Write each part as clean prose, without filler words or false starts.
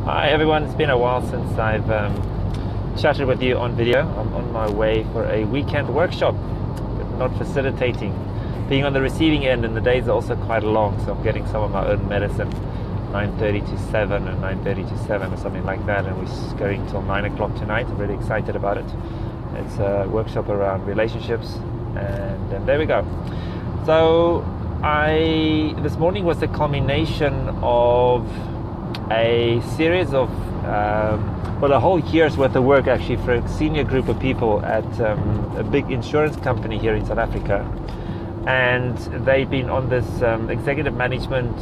Hi everyone, it's been a while since I've chatted with you on video. I'm on my way for a weekend workshop, but not facilitating. Being on the receiving end, and the days are also quite long, so I'm getting some of my own medicine, 9:30 to 7 and 9:30 to 7 or something like that, and we're going till 9 o'clock tonight. I'm really excited about it. It's a workshop around relationships, and there we go. So this morning was the culmination of a series of a whole year's worth of work actually for a senior group of people at a big insurance company here in South Africa, and they've been on this executive management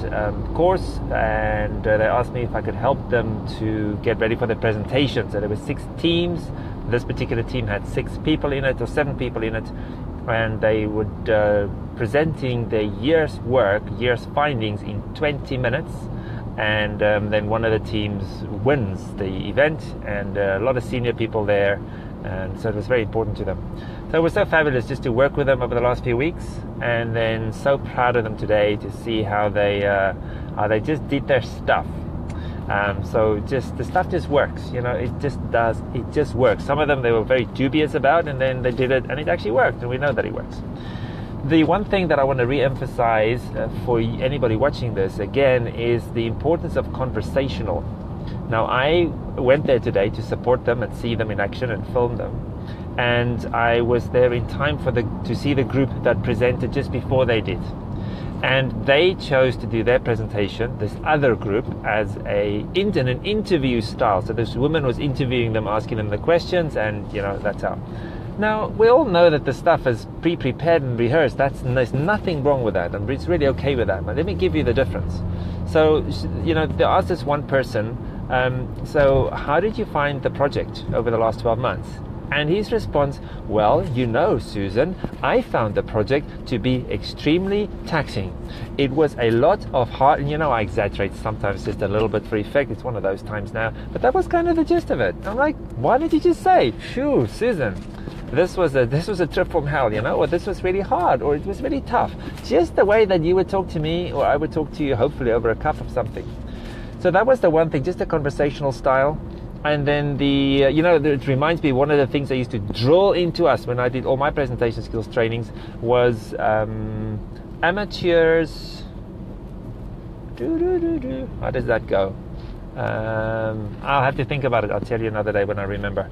course, and they asked me if I could help them to get ready for the presentation. So there were 6 teams. This particular team had 6 people in it, or 7 people in it, and they would presenting their year's work, year's findings in 20 minutes. And then one of the teams wins the event, and a lot of senior people there, and so it was very important to them. So it was so fabulous just to work with them over the last few weeks, and then so proud of them today to see how they just did their stuff. So just the stuff just works, it just works. Some of them they were very dubious about, and then they did it and it actually worked, and we know that it works. The one thing that I want to re-emphasize for anybody watching this again is the importance of conversational. Now, I went there today to support them and see them in action and film them, and I was there in time to see the group that presented just before they did, and they chose to do their presentation, this other group, as in an interview style. So this woman was interviewing them, asking them the questions, and that's how. Now, we all know that the stuff is pre-prepared and rehearsed. There's nothing wrong with that, and it's really okay with that. But let me give you the difference. So, they asked this one person, so how did you find the project over the last 12 months? And his response, well, Susan, I found the project to be extremely taxing. It was a lot of hard, and I exaggerate sometimes just a little bit for effect. It's one of those times now. But that was kind of the gist of it. I'm like, why did you just say, phew, Susan, this was a trip from hell, or this was really hard, or it was really tough. Just the way that you would talk to me, or I would talk to you, hopefully over a cup of something. So that was the one thing, just a conversational style. And then it reminds me, one of the things I used to drill into us when I did all my presentation skills trainings was amateurs. How does that go? I'll have to think about it. I'll tell you another day when I remember.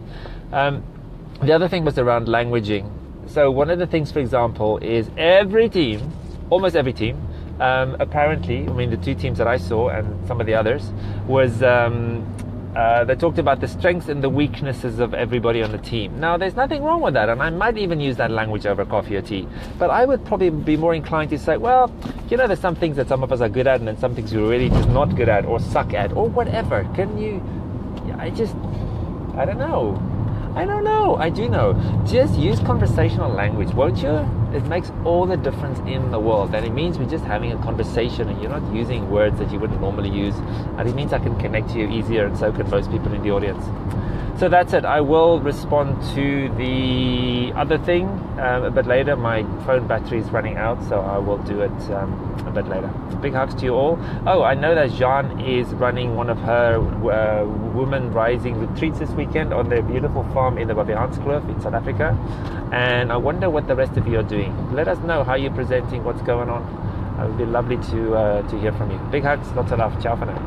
The other thing was around languaging. So one of the things, for example, is every team, almost every team, apparently, the 2 teams that I saw and some of the others, was they talked about the strengths and the weaknesses of everybody on the team. Now, there's nothing wrong with that, and I might even use that language over coffee or tea. But I would probably be more inclined to say, well, there's some things that some of us are good at, and then some things we're really just not good at, or suck at, or whatever. I don't know. I do know. Just use conversational language, won't you? It makes all the difference in the world. And it means we're just having a conversation, and you're not using words that you wouldn't normally use. And it means I can connect to you easier, and so can most people in the audience. So that's it. I will respond to the other thing a bit later. My phone battery is running out, so I will do it a bit later. Big hugs to you all. Oh, I know that Jean is running one of her Women Rising retreats this weekend on their beautiful farm in the Babihanskloof in South Africa. And I wonder what the rest of you are doing. Let us know how you're presenting, what's going on. It would be lovely to hear from you. Big hugs, lots of love. Ciao for now.